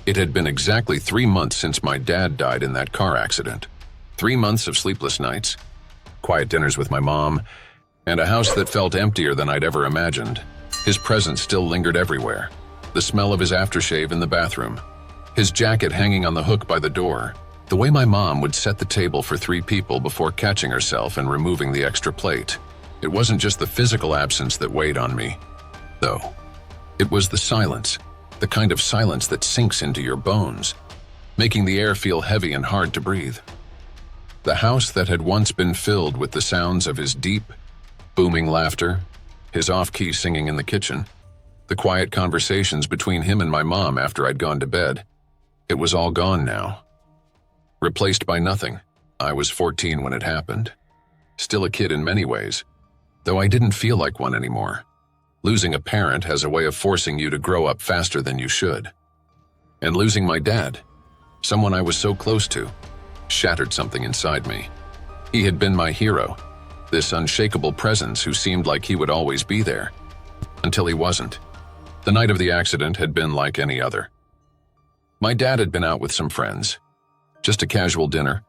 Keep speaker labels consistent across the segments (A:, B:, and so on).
A: It had been exactly 3 months since my dad died in that car accident. 3 months of sleepless nights, quiet dinners with my mom, and a house that felt emptier than I'd ever imagined. His presence still lingered everywhere. The smell of his aftershave in the bathroom, his jacket hanging on the hook by the door, the way my mom would set the table for 3 people before catching herself and removing the extra plate. It wasn't just the physical absence that weighed on me, though. It was the silence, the kind of silence that sinks into your bones, making the air feel heavy and hard to breathe. The house that had once been filled with the sounds of his deep, booming laughter, his off-key singing in the kitchen, the quiet conversations between him and my mom after I'd gone to bed. It was all gone now. Replaced by nothing. I was 14 when it happened. Still a kid in many ways, though I didn't feel like one anymore. Losing a parent has a way of forcing you to grow up faster than you should. And losing my dad, someone I was so close to, shattered something inside me. He had been my hero, this unshakable presence who seemed like he would always be there, until he wasn't. The night of the accident had been like any other. My dad had been out with some friends, just a casual dinner,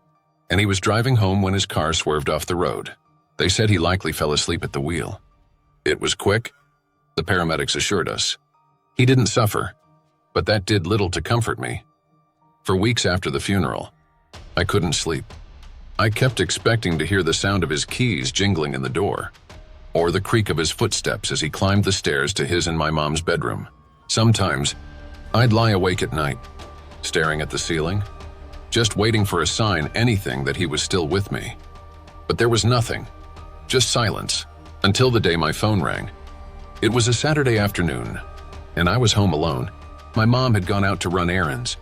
A: and he was driving home when his car swerved off the road. They said he likely fell asleep at the wheel. It was quick, the paramedics assured us. He didn't suffer, but that did little to comfort me. For weeks after the funeral, I couldn't sleep. I kept expecting to hear the sound of his keys jingling in the door, or the creak of his footsteps as he climbed the stairs to his and my mom's bedroom. Sometimes, I'd lie awake at night, staring at the ceiling, just waiting for a sign, anything that he was still with me. But there was nothing, just silence, until the day my phone rang. It was a Saturday afternoon, and I was home alone. My mom had gone out to run errands,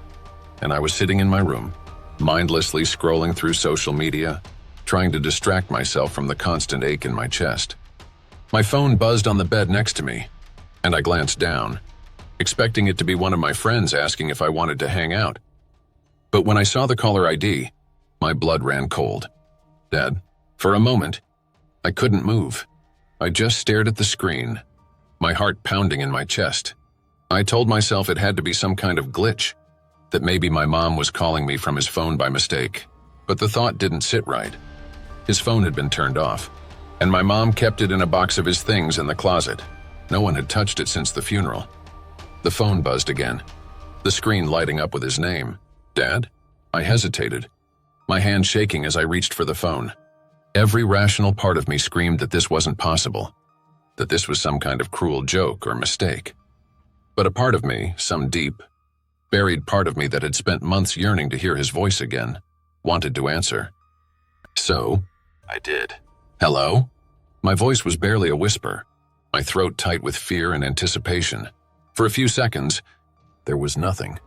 A: and I was sitting in my room, mindlessly scrolling through social media, trying to distract myself from the constant ache in my chest. My phone buzzed on the bed next to me, and I glanced down, expecting it to be one of my friends asking if I wanted to hang out. But when I saw the caller ID, my blood ran cold. Dad, for a moment, I couldn't move. I just stared at the screen, my heart pounding in my chest. I told myself it had to be some kind of glitch, that maybe my mom was calling me from his phone by mistake. But the thought didn't sit right. His phone had been turned off, and my mom kept it in a box of his things in the closet. No one had touched it since the funeral. The phone buzzed again, the screen lighting up with his name. Dad? I hesitated, my hand shaking as I reached for the phone. Every rational part of me screamed that this wasn't possible, that this was some kind of cruel joke or mistake. But a part of me, some deep, buried part of me that had spent months yearning to hear his voice again, wanted to answer. So, I did. Hello? My voice was barely a whisper, my throat tight with fear and anticipation. For a few seconds, there was nothing.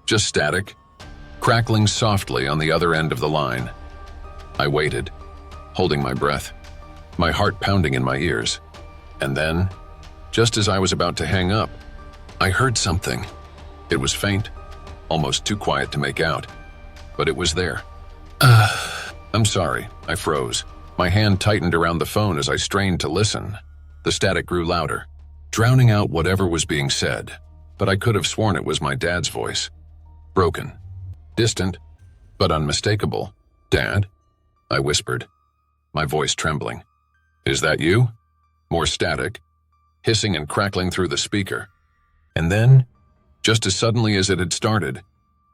A: Just static, crackling softly on the other end of the line. I waited, holding my breath, my heart pounding in my ears. And then, just as I was about to hang up, I heard something. It was faint, almost too quiet to make out, but it was there. I'm sorry, I froze. My hand tightened around the phone as I strained to listen. The static grew louder, drowning out whatever was being said, but I could have sworn it was my dad's voice. Broken, distant, but unmistakable. Dad? I whispered, my voice trembling. Is that you? More static, hissing and crackling through the speaker. And then, just as suddenly as it had started,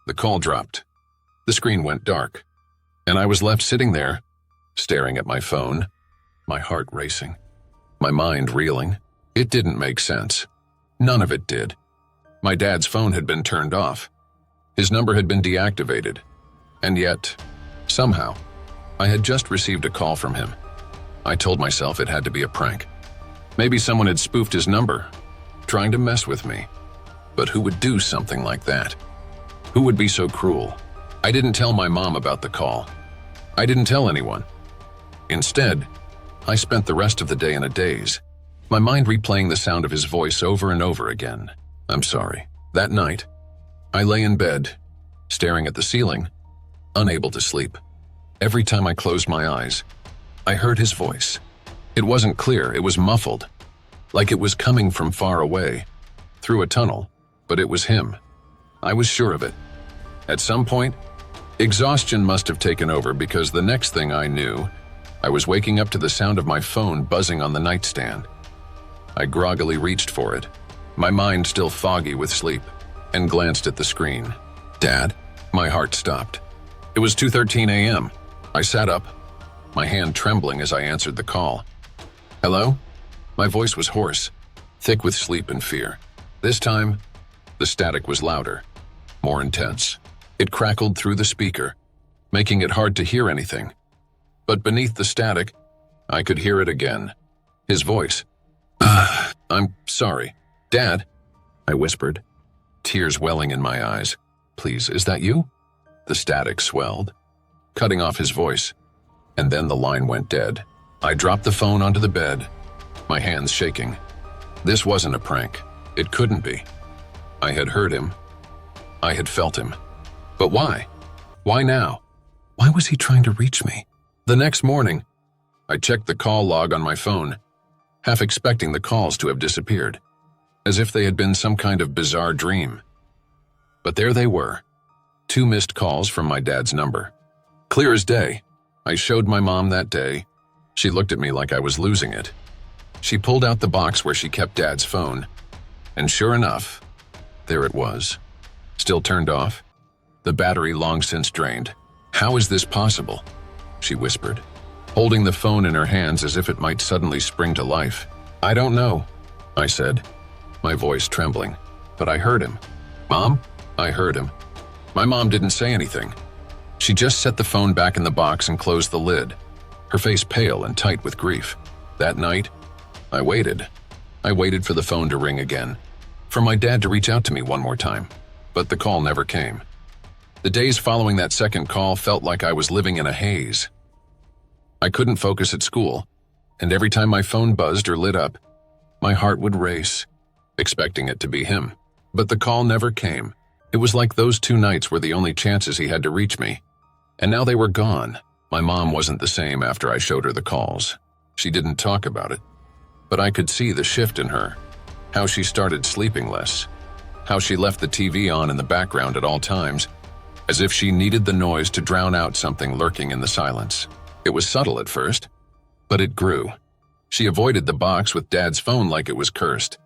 A: the call dropped. The screen went dark, and I was left sitting there, staring at my phone, my heart racing, my mind reeling. It didn't make sense. None of it did. My dad's phone had been turned off. His number had been deactivated. And yet, somehow, I had just received a call from him. I told myself it had to be a prank. Maybe someone had spoofed his number, trying to mess with me. But who would do something like that? Who would be so cruel? I didn't tell my mom about the call. I didn't tell anyone. Instead, I spent the rest of the day in a daze, my mind replaying the sound of his voice over and over again. I'm sorry. That night, I lay in bed, staring at the ceiling, unable to sleep. Every time I closed my eyes, I heard his voice. It wasn't clear, it was muffled, like it was coming from far away, through a tunnel, but it was him. I was sure of it. At some point, exhaustion must have taken over because the next thing I knew, I was waking up to the sound of my phone buzzing on the nightstand. I groggily reached for it, my mind still foggy with sleep, and glanced at the screen. Dad? My heart stopped. It was 2:13 a.m. I sat up, my hand trembling as I answered the call. Hello? My voice was hoarse, thick with sleep and fear. This time, the static was louder, more intense. It crackled through the speaker, making it hard to hear anything. But beneath the static, I could hear it again. His voice. I'm sorry. Dad, I whispered, tears welling in my eyes. Please, is that you? The static swelled, cutting off his voice, and then the line went dead. I dropped the phone onto the bed, my hands shaking. This wasn't a prank. It couldn't be. I had heard him. I had felt him. But why? Why now? Why was he trying to reach me? The next morning, I checked the call log on my phone, half expecting the calls to have disappeared, as if they had been some kind of bizarre dream. But there they were, 2 missed calls from my dad's number. Clear as day. I showed my mom that day. She looked at me like I was losing it. She pulled out the box where she kept Dad's phone, and sure enough, there it was, still turned off, the battery long since drained. How is this possible? She whispered, holding the phone in her hands as if it might suddenly spring to life. I don't know, I said, my voice trembling, but I heard him. Mom? I heard him. My mom didn't say anything. She just set the phone back in the box and closed the lid, her face pale and tight with grief. That night, I waited. I waited for the phone to ring again, for my dad to reach out to me one more time, but the call never came. The days following that second call felt like I was living in a haze. I couldn't focus at school, and every time my phone buzzed or lit up, my heart would race, expecting it to be him. But the call never came. It was like those 2 nights were the only chances he had to reach me. And now they were gone. My mom wasn't the same after I showed her the calls. She didn't talk about it. But I could see the shift in her, how she started sleeping less, how she left the TV on in the background at all times, as if she needed the noise to drown out something lurking in the silence. It was subtle at first, but it grew. She avoided the box with Dad's phone like it was cursed,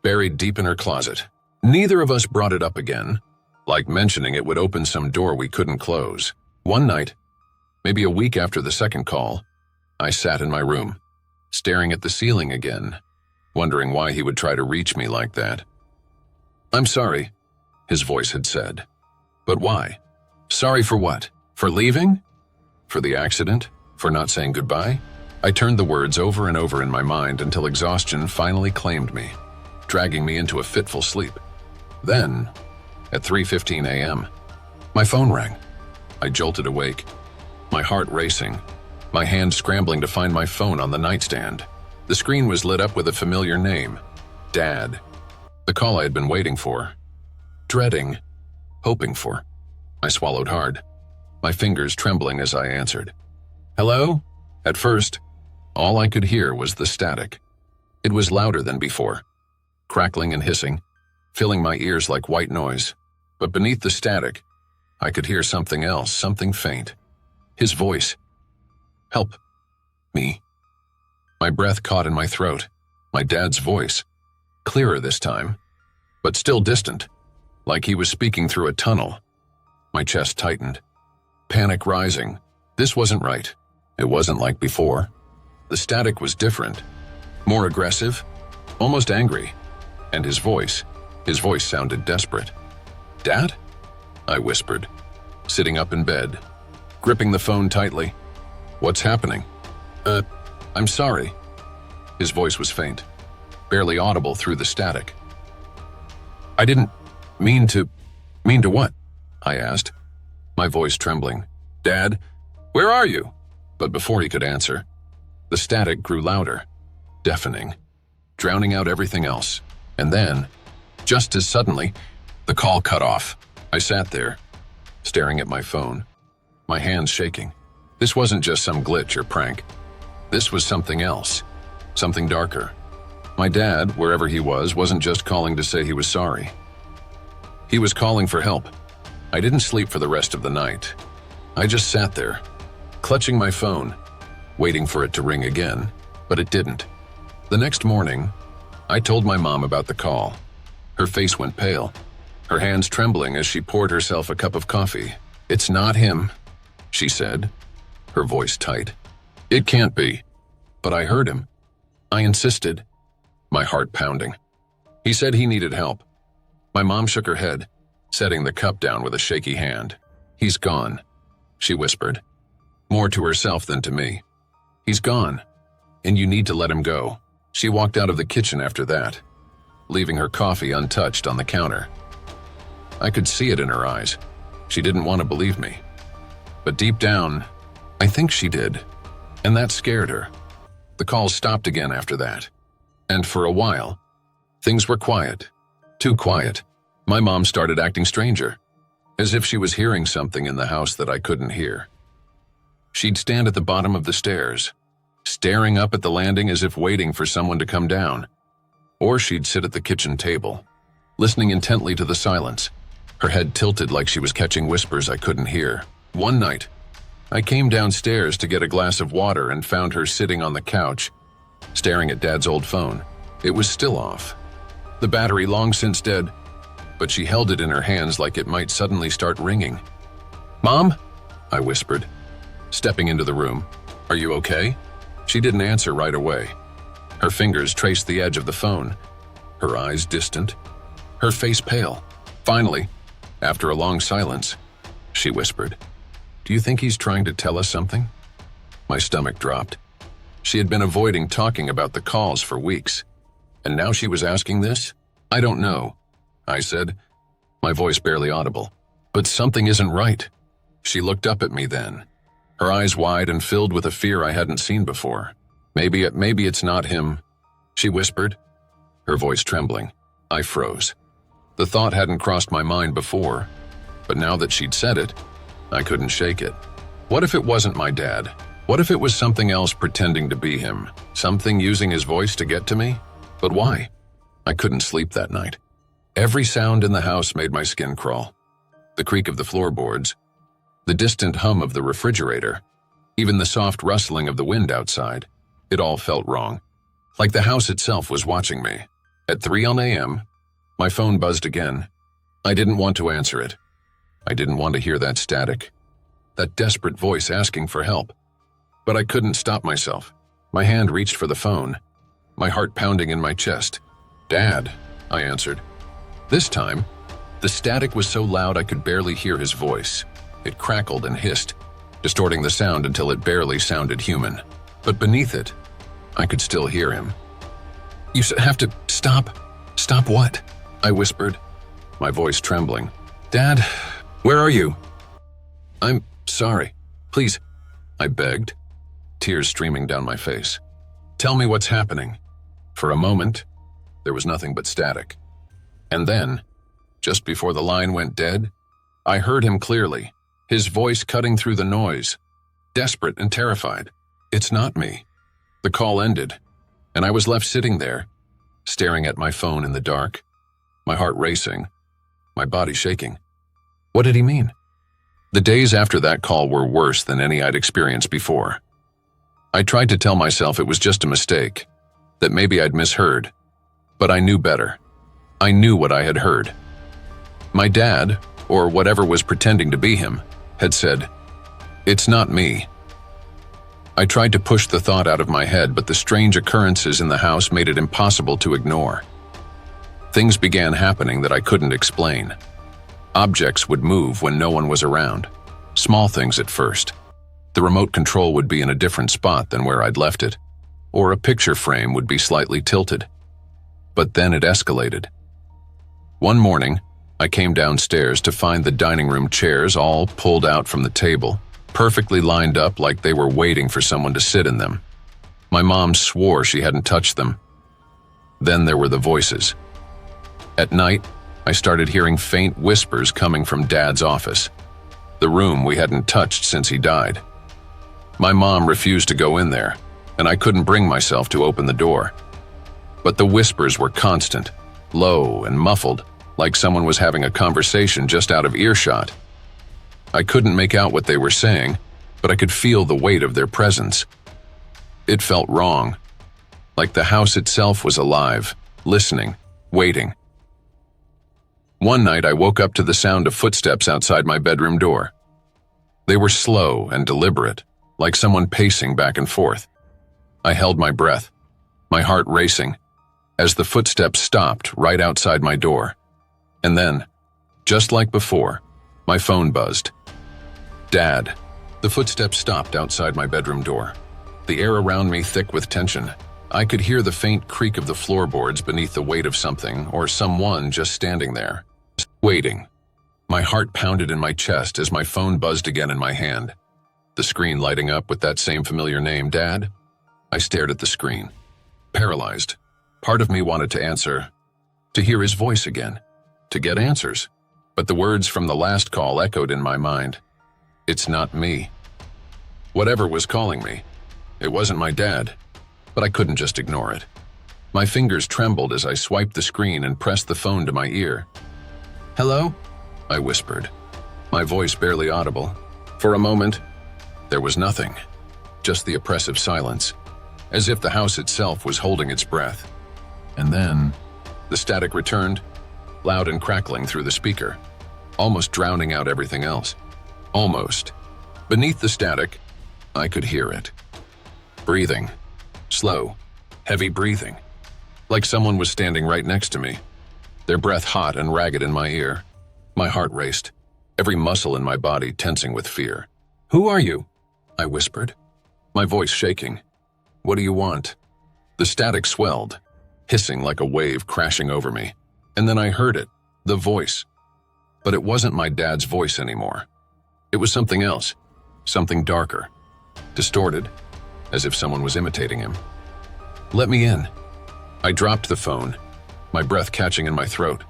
A: buried deep in her closet. Neither of us brought it up again, like mentioning it would open some door we couldn't close. One night, maybe a week after the second call, I sat in my room, staring at the ceiling again, wondering why he would try to reach me like that. I'm sorry, his voice had said. But why? Sorry for what? For leaving? For the accident? For not saying goodbye? I turned the words over and over in my mind until exhaustion finally claimed me, dragging me into a fitful sleep. Then, at 3:15 a.m., my phone rang. I jolted awake, my heart racing, my hand scrambling to find my phone on the nightstand. The screen was lit up with a familiar name, Dad. The call I had been waiting for, dreading, hoping for. I swallowed hard, my fingers trembling as I answered. Hello? At first, all I could hear was the static. It was louder than before, crackling and hissing, filling my ears like white noise. But beneath the static, I could hear something else, something faint. His voice. Help. Me. My breath caught in my throat. My dad's voice. Clearer this time, but still distant, like he was speaking through a tunnel. My chest tightened, panic rising. This wasn't right. It wasn't like before. The static was different, more aggressive, almost angry. And his voice sounded desperate. Dad? I whispered, sitting up in bed, gripping the phone tightly. What's happening? I'm sorry. His voice was faint, barely audible through the static. I didn't mean to what? I asked, my voice trembling. Dad, where are you? But before he could answer, the static grew louder, deafening, drowning out everything else. And then, just as suddenly, the call cut off. I sat there, staring at my phone, my hands shaking. This wasn't just some glitch or prank. This was something else, something darker. My dad, wherever he was, wasn't just calling to say he was sorry. He was calling for help. I didn't sleep for the rest of the night. I just sat there, clutching my phone, waiting for it to ring again, but it didn't. The next morning, I told my mom about the call. Her face went pale, her hands trembling as she poured herself a cup of coffee. "It's not him," she said, her voice tight. "It can't be." But I heard him. I insisted, my heart pounding. He said he needed help. My mom shook her head, setting the cup down with a shaky hand. "He's gone," she whispered, more to herself than to me. "He's gone, and you need to let him go." She walked out of the kitchen after that, leaving her coffee untouched on the counter. I could see it in her eyes. She didn't want to believe me. But deep down, I think she did, and that scared her. The calls stopped again after that, and for a while, things were quiet. Too quiet. My mom started acting stranger, as if she was hearing something in the house that I couldn't hear. She'd stand at the bottom of the stairs, staring up at the landing as if waiting for someone to come down. Or she'd sit at the kitchen table, listening intently to the silence, her head tilted like she was catching whispers I couldn't hear. One night, I came downstairs to get a glass of water and found her sitting on the couch, staring at Dad's old phone. It was still off, the battery long since dead, but she held it in her hands like it might suddenly start ringing. "Mom?" I whispered, stepping into the room. "Are you okay?" She didn't answer right away. Her fingers traced the edge of the phone, her eyes distant, her face pale. Finally, after a long silence, she whispered, "Do you think he's trying to tell us something?" My stomach dropped. She had been avoiding talking about the calls for weeks, and now she was asking this? "I don't know," I said, my voice barely audible. "But something isn't right." She looked up at me then, her eyes wide and filled with a fear I hadn't seen before. Maybe it's not him," she whispered, her voice trembling. I froze. The thought hadn't crossed my mind before, but now that she'd said it, I couldn't shake it. What if it wasn't my dad? What if it was something else pretending to be him? Something using his voice to get to me? But why? I couldn't sleep that night. Every sound in the house made my skin crawl. The creak of the floorboards, the distant hum of the refrigerator, even the soft rustling of the wind outside. It all felt wrong, like the house itself was watching me. At 3 a.m., my phone buzzed again. I didn't want to answer it. I didn't want to hear that static, that desperate voice asking for help. But I couldn't stop myself. My hand reached for the phone, my heart pounding in my chest. "Dad," I answered. This time, the static was so loud I could barely hear his voice. It crackled and hissed, distorting the sound until it barely sounded human. But beneath it, I could still hear him. "You have to stop." "Stop what?" I whispered, my voice trembling. "Dad, where are you?" "I'm sorry. Please," I begged, tears streaming down my face. "Tell me what's happening." For a moment, there was nothing but static. And then, just before the line went dead, I heard him clearly, his voice cutting through the noise, desperate and terrified. "It's not me." The call ended, and I was left sitting there, staring at my phone in the dark, my heart racing, my body shaking. What did he mean? The days after that call were worse than any I'd experienced before. I tried to tell myself it was just a mistake, that maybe I'd misheard, but I knew better. I knew what I had heard. My dad, or whatever was pretending to be him, had said, "It's not me." I tried to push the thought out of my head, but the strange occurrences in the house made it impossible to ignore. Things began happening that I couldn't explain. Objects would move when no one was around. Small things at first. The remote control would be in a different spot than where I'd left it, or a picture frame would be slightly tilted. But then it escalated. One morning, I came downstairs to find the dining room chairs all pulled out from the table, perfectly lined up like they were waiting for someone to sit in them. My mom swore she hadn't touched them. Then there were the voices. At night, I started hearing faint whispers coming from Dad's office, the room we hadn't touched since he died. My mom refused to go in there, and I couldn't bring myself to open the door. But the whispers were constant, low and muffled, like someone was having a conversation just out of earshot. I couldn't make out what they were saying, but I could feel the weight of their presence. It felt wrong, like the house itself was alive, listening, waiting. One night I woke up to the sound of footsteps outside my bedroom door. They were slow and deliberate, like someone pacing back and forth. I held my breath, my heart racing, as the footsteps stopped right outside my door. And then, just like before, my phone buzzed. Dad. The footsteps stopped outside my bedroom door, the air around me thick with tension. I could hear the faint creak of the floorboards beneath the weight of something or someone just standing there, waiting. My heart pounded in my chest as my phone buzzed again in my hand, the screen lighting up with that same familiar name, Dad. I stared at the screen, paralyzed. Part of me wanted to answer, to hear his voice again, to get answers. But the words from the last call echoed in my mind. It's not me. Whatever was calling me, it wasn't my dad, but I couldn't just ignore it. My fingers trembled as I swiped the screen and pressed the phone to my ear. Hello? I whispered, my voice barely audible. For a moment, there was nothing, just the oppressive silence, as if the house itself was holding its breath. And then, the static returned, loud and crackling through the speaker, almost drowning out everything else. Almost. Beneath the static, I could hear it. Breathing. Slow, heavy breathing. Like someone was standing right next to me, their breath hot and ragged in my ear. My heart raced, every muscle in my body tensing with fear. Who are you? I whispered, my voice shaking. What do you want? The static swelled, hissing like a wave crashing over me. And then I heard it, the voice. But it wasn't my dad's voice anymore. It was something else, something darker, distorted, as if someone was imitating him. Let me in. I dropped the phone, my breath catching in my throat.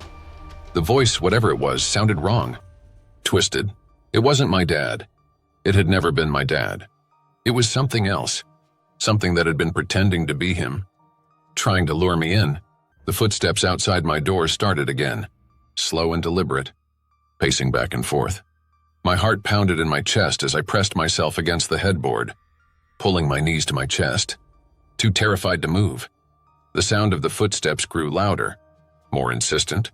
A: The voice, whatever it was, sounded wrong, twisted. It wasn't my dad. It had never been my dad. It was something else, something that had been pretending to be him, trying to lure me in. The footsteps outside my door started again, slow and deliberate, pacing back and forth. My heart pounded in my chest as I pressed myself against the headboard, pulling my knees to my chest, too terrified to move. The sound of the footsteps grew louder, more insistent,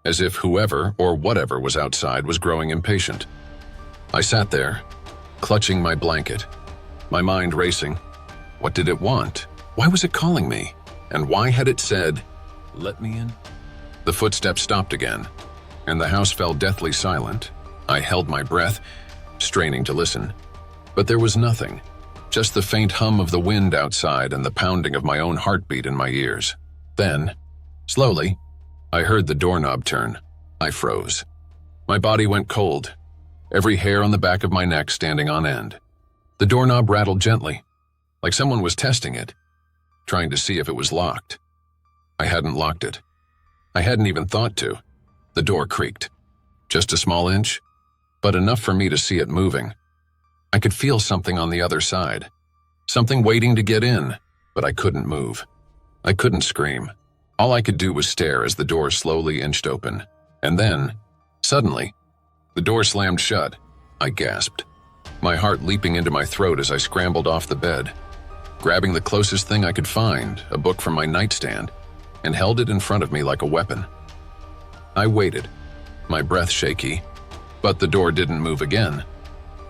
A: as if whoever or whatever was outside was growing impatient. I sat there, clutching my blanket, my mind racing. What did it want? Why was it calling me? And why had it said, "Let me in"? The footsteps stopped again, and the house fell deathly silent. I held my breath, straining to listen. But there was nothing, just the faint hum of the wind outside and the pounding of my own heartbeat in my ears. Then, slowly, I heard the doorknob turn. I froze. My body went cold, every hair on the back of my neck standing on end. The doorknob rattled gently, like someone was testing it, trying to see if it was locked. I hadn't locked it. I hadn't even thought to. The door creaked. Just a small inch, but enough for me to see it moving. I could feel something on the other side, something waiting to get in, but I couldn't move. I couldn't scream. All I could do was stare as the door slowly inched open. And then, suddenly, the door slammed shut. I gasped, my heart leaping into my throat as I scrambled off the bed, grabbing the closest thing I could find, a book from my nightstand, and held it in front of me like a weapon. I waited, my breath shaky, but the door didn't move again.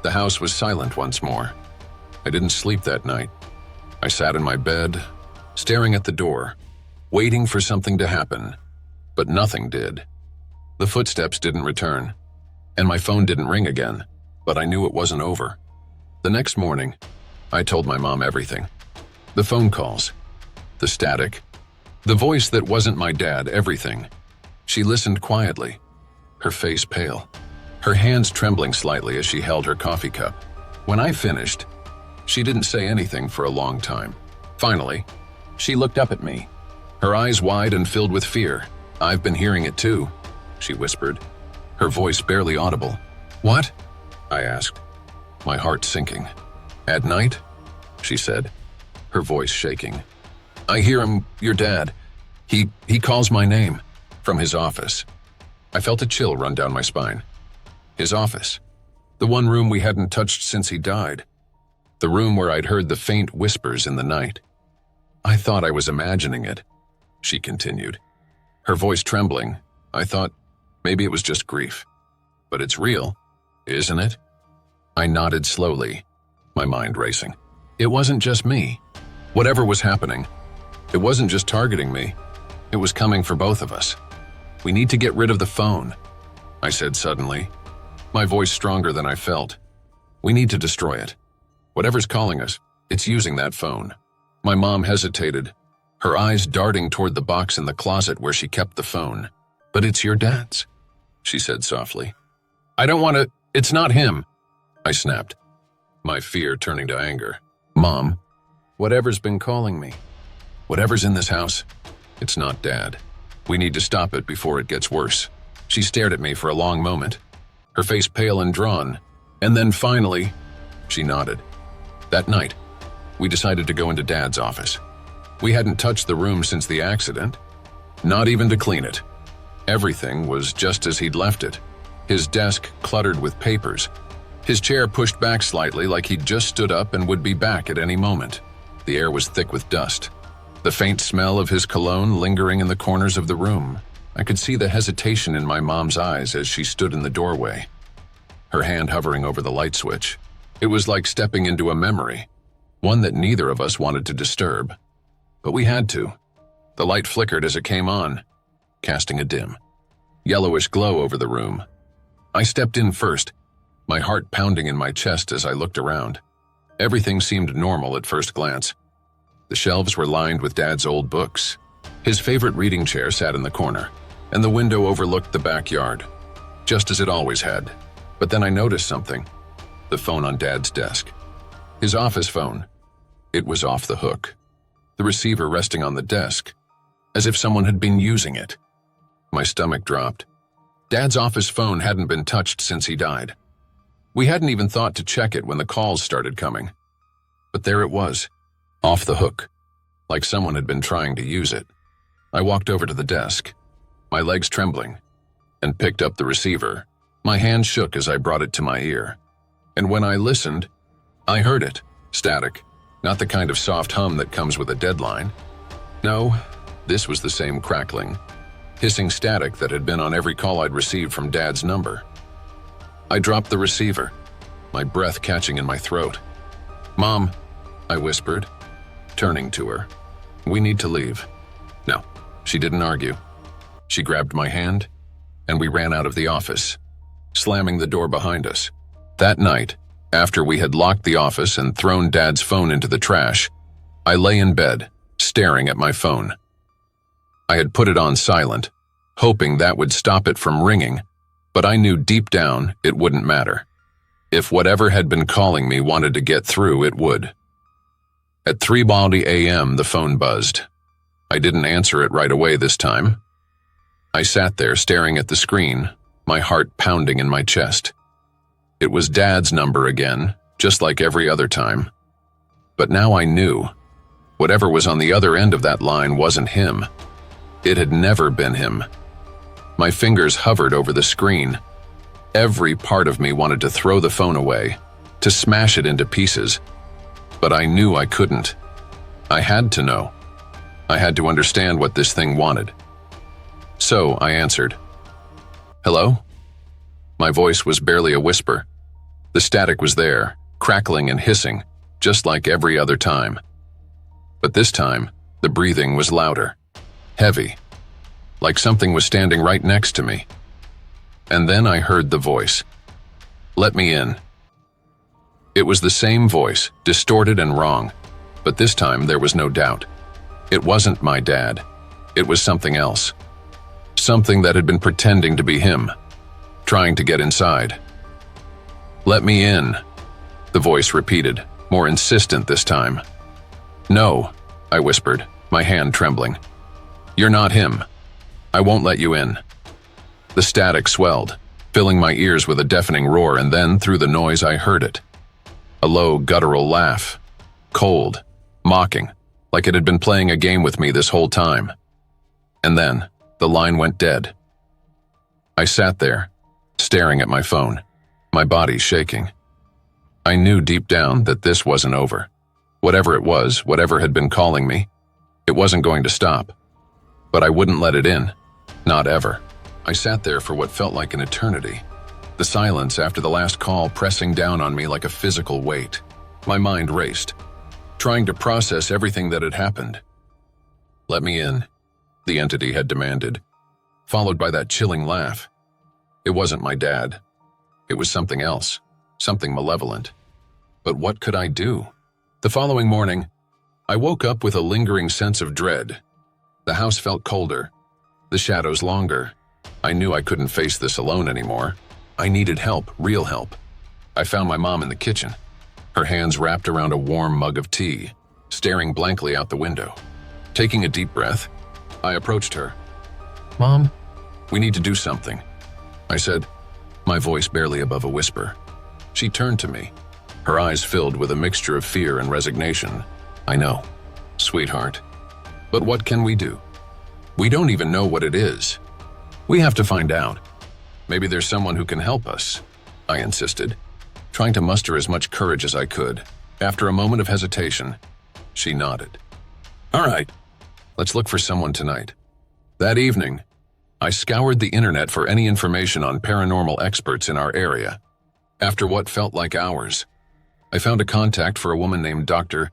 A: The house was silent once more. I didn't sleep that night. I sat in my bed, staring at the door, waiting for something to happen, but nothing did. The footsteps didn't return, and my phone didn't ring again, but I knew it wasn't over. The next morning, I told my mom everything. The phone calls, the static, the voice that wasn't my dad, everything. She listened quietly, her face pale, her hands trembling slightly as she held her coffee cup. When I finished, she didn't say anything for a long time. Finally, she looked up at me, her eyes wide and filled with fear. "I've been hearing it too," she whispered, her voice barely audible. "What?" I asked, my heart sinking. "At night?" she said, her voice shaking. "I hear him, your dad. He calls my name from his office. I felt a chill run down my spine. His office. The one room we hadn't touched since he died. The room where I'd heard the faint whispers in the night. I thought I was imagining it, she continued. Her voice trembling. I thought maybe it was just grief. But it's real, isn't it? I nodded slowly, my mind racing. It wasn't just me. Whatever was happening, it wasn't just targeting me. It was coming for both of us. We need to get rid of the phone, I said suddenly, my voice stronger than I felt. We need to destroy it. Whatever's calling us, it's using that phone. My mom hesitated, her eyes darting toward the box in the closet where she kept the phone. But it's your dad's, she said softly. I don't want to. It's not him, I snapped, my fear turning to anger. Mom, whatever's been calling me, whatever's in this house, it's not Dad. We need to stop it before it gets worse. She stared at me for a long moment, her face pale and drawn, and then finally, she nodded. That night, we decided to go into Dad's office. We hadn't touched the room since the accident, not even to clean it. Everything was just as he'd left it. His desk cluttered with papers. His chair pushed back slightly like he'd just stood up and would be back at any moment. The air was thick with dust. The faint smell of his cologne lingering in the corners of the room. I could see the hesitation in my mom's eyes as she stood in the doorway, her hand hovering over the light switch. It was like stepping into a memory, one that neither of us wanted to disturb. But we had to. The light flickered as it came on, casting a dim, yellowish glow over the room. I stepped in first, my heart pounding in my chest as I looked around. Everything seemed normal at first glance. The shelves were lined with Dad's old books. His favorite reading chair sat in the corner, and the window overlooked the backyard, just as it always had. But then I noticed something. The phone on Dad's desk. His office phone. It was off the hook. The receiver resting on the desk, as if someone had been using it. My stomach dropped. Dad's office phone hadn't been touched since he died. We hadn't even thought to check it when the calls started coming. But there it was, off the hook, like someone had been trying to use it. I walked over to the desk, my legs trembling, and picked up the receiver. My hand shook as I brought it to my ear. And when I listened, I heard it, static, not the kind of soft hum that comes with a deadline. No, this was the same crackling, hissing static that had been on every call I'd received from Dad's number. I dropped the receiver, my breath catching in my throat. Mom, I whispered, turning to her. We need to leave. No, she didn't argue. She grabbed my hand, and we ran out of the office, slamming the door behind us. That night, after we had locked the office and thrown Dad's phone into the trash, I lay in bed, staring at my phone. I had put it on silent, hoping that would stop it from ringing, but I knew deep down it wouldn't matter. If whatever had been calling me wanted to get through, it would. At 3:40 a.m., the phone buzzed. I didn't answer it right away this time. I sat there staring at the screen, my heart pounding in my chest. It was Dad's number again, just like every other time. But now I knew. Whatever was on the other end of that line wasn't him. It had never been him. My fingers hovered over the screen. Every part of me wanted to throw the phone away, to smash it into pieces. But I knew I couldn't. I had to know. I had to understand what this thing wanted. So I answered. Hello? My voice was barely a whisper. The static was there, crackling and hissing, just like every other time. But this time, the breathing was louder, heavy, like something was standing right next to me. And then I heard the voice. Let me in. It was the same voice, distorted and wrong, but this time there was no doubt. It wasn't my dad. It was something else. Something that had been pretending to be him, trying to get inside. Let me in, the voice repeated, more insistent this time. No, I whispered, my hand trembling. You're not him. I won't let you in. The static swelled, filling my ears with a deafening roar, and then, through the noise, I heard it. A low, guttural laugh. Cold, mocking, like it had been playing a game with me this whole time. And then, the line went dead. I sat there, staring at my phone, my body shaking. I knew deep down that this wasn't over. Whatever it was, whatever had been calling me, it wasn't going to stop. But I wouldn't let it in. Not ever. I sat there for what felt like an eternity. The silence after the last call pressing down on me like a physical weight. My mind raced, trying to process everything that had happened. "Let me in," the entity had demanded, followed by that chilling laugh. It wasn't my dad. It was something else, something malevolent. But what could I do? The following morning, I woke up with a lingering sense of dread. The house felt colder, the shadows longer. I knew I couldn't face this alone anymore. I needed help, real help. I found my mom in the kitchen, her hands wrapped around a warm mug of tea, staring blankly out the window. Taking a deep breath, I approached her. "Mom, we need to do something," I said, my voice barely above a whisper. She turned to me, her eyes filled with a mixture of fear and resignation. "I know, sweetheart. But what can we do? We don't even know what it is. We have to find out. Maybe there's someone who can help us," I insisted, trying to muster as much courage as I could. After a moment of hesitation, she nodded. "All right, let's look for someone tonight." That evening, I scoured the internet for any information on paranormal experts in our area. After what felt like hours, I found a contact for a woman named Dr.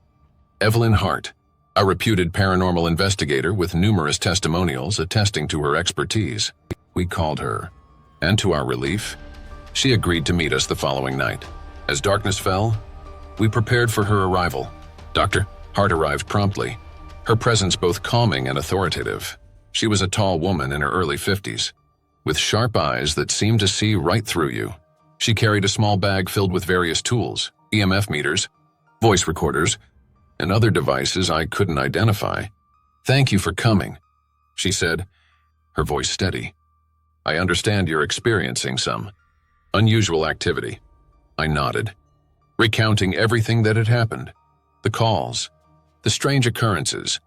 A: Evelyn Hart, a reputed paranormal investigator with numerous testimonials attesting to her expertise. We called her, and to our relief, she agreed to meet us the following night. As darkness fell, we prepared for her arrival. Dr. Hart arrived promptly, her presence both calming and authoritative. She was a tall woman in her early 50s, with sharp eyes that seemed to see right through you. She carried a small bag filled with various tools, EMF meters, voice recorders, and other devices I couldn't identify. "Thank you for coming," she said, her voice steady. "I understand you're experiencing some unusual activity." I nodded, recounting everything that had happened, the calls, the strange occurrences,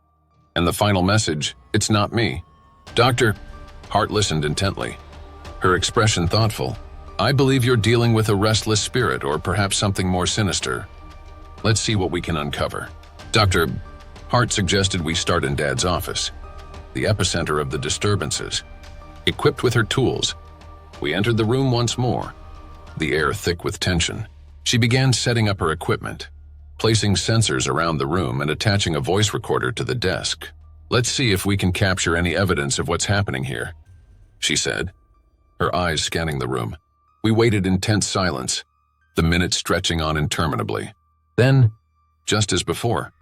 A: and the final message, "It's not me." Dr. Hart listened intently, her expression thoughtful. "I believe you're dealing with a restless spirit or perhaps something more sinister. Let's see what we can uncover." Dr. Hart suggested we start in Dad's office, the epicenter of the disturbances. Equipped with her tools, we entered the room once more, the air thick with tension. She began setting up her equipment, placing sensors around the room and attaching a voice recorder to the desk. "Let's see if we can capture any evidence of what's happening here," she said, her eyes scanning the room. We waited in tense silence, the minutes stretching on interminably. Then, just as before,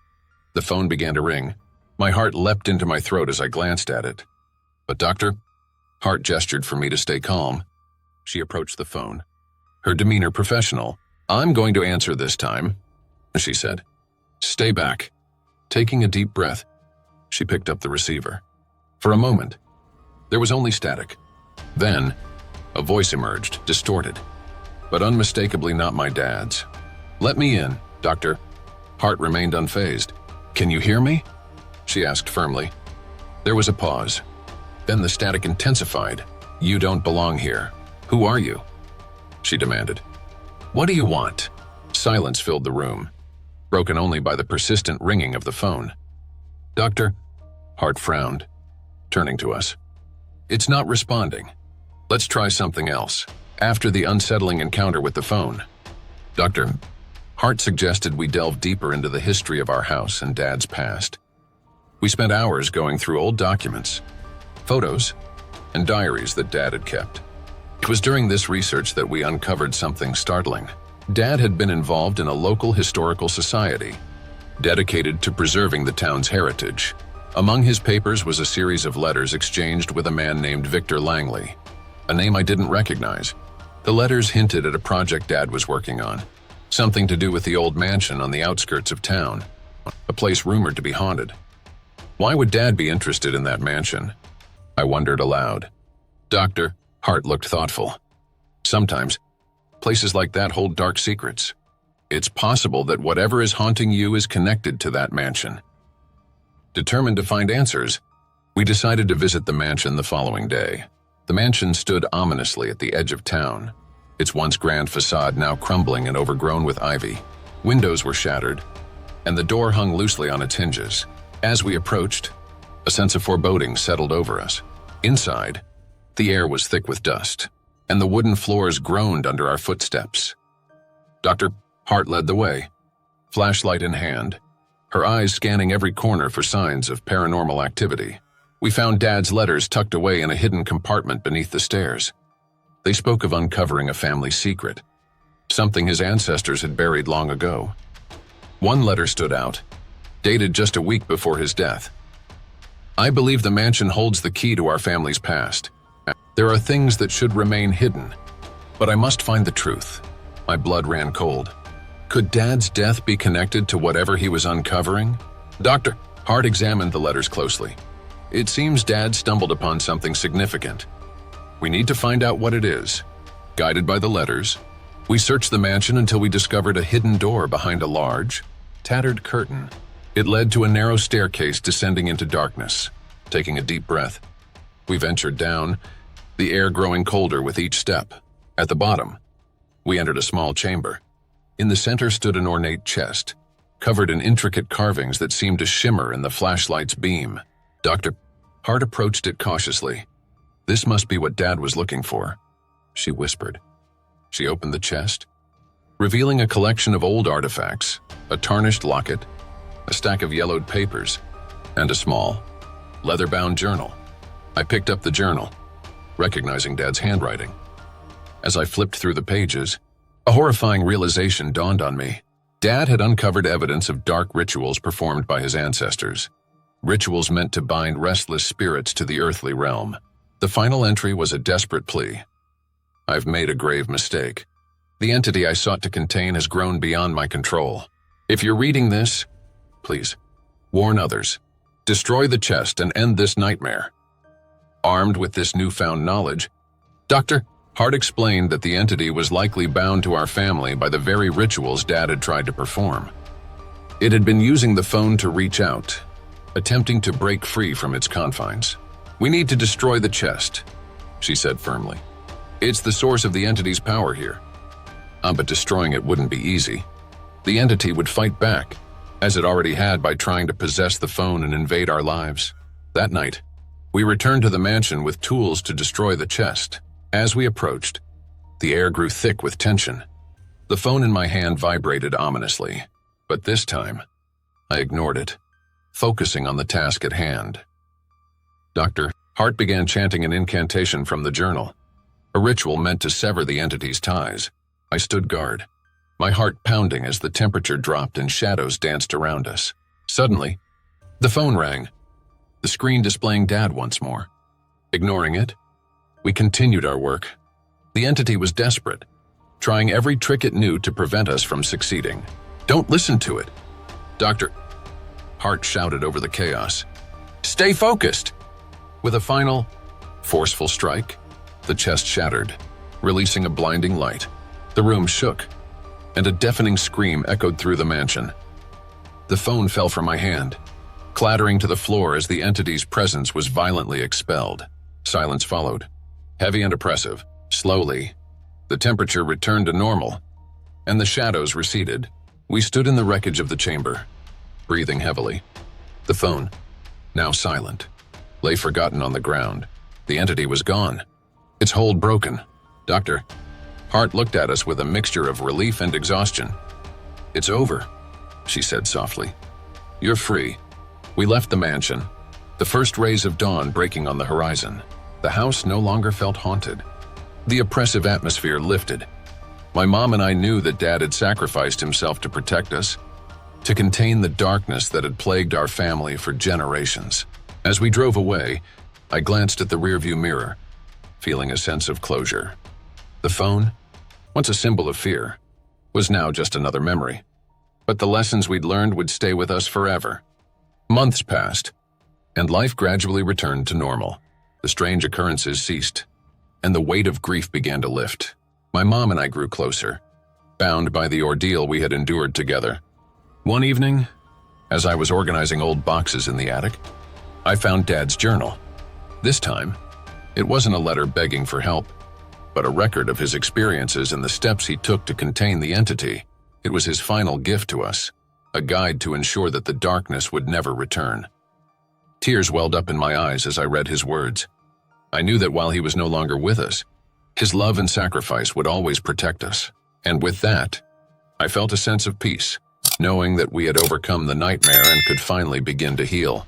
A: the phone began to ring. My heart leapt into my throat as I glanced at it. But Dr. Hart gestured for me to stay calm. She approached the phone, her demeanor professional. "I'm going to answer this time," she said. "Stay back." Taking a deep breath, she picked up the receiver. For a moment, there was only static. Then, a voice emerged, distorted, but unmistakably not my dad's. "Let me in, Doctor." Hart remained unfazed. "Can you hear me?" she asked firmly. There was a pause. Then the static intensified. "You don't belong here. Who are you?" she demanded. "What do you want?" Silence filled the room, broken only by the persistent ringing of the phone. "Doctor," Hart frowned, turning to us. "It's not responding. Let's try something else." After the unsettling encounter with the phone, Dr. Hart suggested we delve deeper into the history of our house and Dad's past. We spent hours going through old documents, photos, and diaries that Dad had kept. It was during this research that we uncovered something startling. Dad had been involved in a local historical society, dedicated to preserving the town's heritage. Among his papers was a series of letters exchanged with a man named Victor Langley, a name I didn't recognize. The letters hinted at a project Dad was working on, something to do with the old mansion on the outskirts of town, a place rumored to be haunted. Why would Dad be interested in that mansion? I wondered aloud. Dr. Hart looked thoughtful. Sometimes, places like that hold dark secrets. It's possible that whatever is haunting you is connected to that mansion. Determined to find answers, we decided to visit the mansion the following day. The mansion stood ominously at the edge of town, its once grand facade now crumbling and overgrown with ivy. Windows were shattered, and the door hung loosely on its hinges. As we approached, a sense of foreboding settled over us. Inside, the air was thick with dust, and the wooden floors groaned under our footsteps. Dr. Hart led the way, flashlight in hand, her eyes scanning every corner for signs of paranormal activity. We found Dad's letters tucked away in a hidden compartment beneath the stairs. They spoke of uncovering a family secret, something his ancestors had buried long ago. One letter stood out, dated just a week before his death. I believe the mansion holds the key to our family's past. There are things that should remain hidden, but I must find the truth. My blood ran cold. Could Dad's death be connected to whatever he was uncovering? Dr. Hart examined the letters closely. It seems Dad stumbled upon something significant. We need to find out what it is. Guided by the letters, we searched the mansion until we discovered a hidden door behind a large, tattered curtain. It led to a narrow staircase descending into darkness. Taking a deep breath, we ventured down, the air growing colder with each step. At the bottom, we entered a small chamber. In the center stood an ornate chest, covered in intricate carvings that seemed to shimmer in the flashlight's beam. Dr. Hart approached it cautiously. This must be what Dad was looking for, she whispered. She opened the chest, revealing a collection of old artifacts, a tarnished locket, a stack of yellowed papers, and a small, leather-bound journal. I picked up the journal, recognizing Dad's handwriting. As I flipped through the pages, a horrifying realization dawned on me. Dad had uncovered evidence of dark rituals performed by his ancestors. Rituals meant to bind restless spirits to the earthly realm. The final entry was a desperate plea. I've made a grave mistake. The entity I sought to contain has grown beyond my control. If you're reading this, please, warn others. Destroy the chest and end this nightmare. Armed with this newfound knowledge, Dr. Hart explained that the entity was likely bound to our family by the very rituals Dad had tried to perform. It had been using the phone to reach out, attempting to break free from its confines. We need to destroy the chest, she said firmly. It's the source of the entity's power here. But destroying it wouldn't be easy. The entity would fight back, as it already had by trying to possess the phone and invade our lives. That night, we returned to the mansion with tools to destroy the chest. As we approached, the air grew thick with tension. The phone in my hand vibrated ominously, but this time, I ignored it, focusing on the task at hand. Dr. Hart began chanting an incantation from the journal, a ritual meant to sever the entity's ties. I stood guard, my heart pounding as the temperature dropped and shadows danced around us. Suddenly, the phone rang, the screen displaying Dad once more. Ignoring it, we continued our work. The entity was desperate, trying every trick it knew to prevent us from succeeding. Don't listen to it, Dr. Hart shouted over the chaos. Stay focused! With a final, forceful strike, the chest shattered, releasing a blinding light. The room shook, and a deafening scream echoed through the mansion. The phone fell from my hand, clattering to the floor as the entity's presence was violently expelled. Silence followed, heavy and oppressive. Slowly, the temperature returned to normal, and the shadows receded. We stood in the wreckage of the chamber, breathing heavily. The phone, now silent, lay forgotten on the ground. The entity was gone, its hold broken. Dr. Hart looked at us with a mixture of relief and exhaustion. It's over, she said softly. You're free. We left the mansion, the first rays of dawn breaking on the horizon. The house no longer felt haunted. The oppressive atmosphere lifted. My mom and I knew that Dad had sacrificed himself to protect us, to contain the darkness that had plagued our family for generations. As we drove away, I glanced at the rearview mirror, feeling a sense of closure. The phone, once a symbol of fear, was now just another memory. But the lessons we'd learned would stay with us forever. Months passed, and life gradually returned to normal. The strange occurrences ceased, and the weight of grief began to lift. My mom and I grew closer, bound by the ordeal we had endured together. One evening, as I was organizing old boxes in the attic, I found Dad's journal. This time, It wasn't a letter begging for help, but a record of his experiences and the steps he took to contain the entity. It was his final gift to us, a guide to ensure that the darkness would never return. Tears welled up in my eyes as I read his words. I knew that while he was no longer with us, his love and sacrifice would always protect us. And with that, I felt a sense of peace, knowing that we had overcome the nightmare and could finally begin to heal.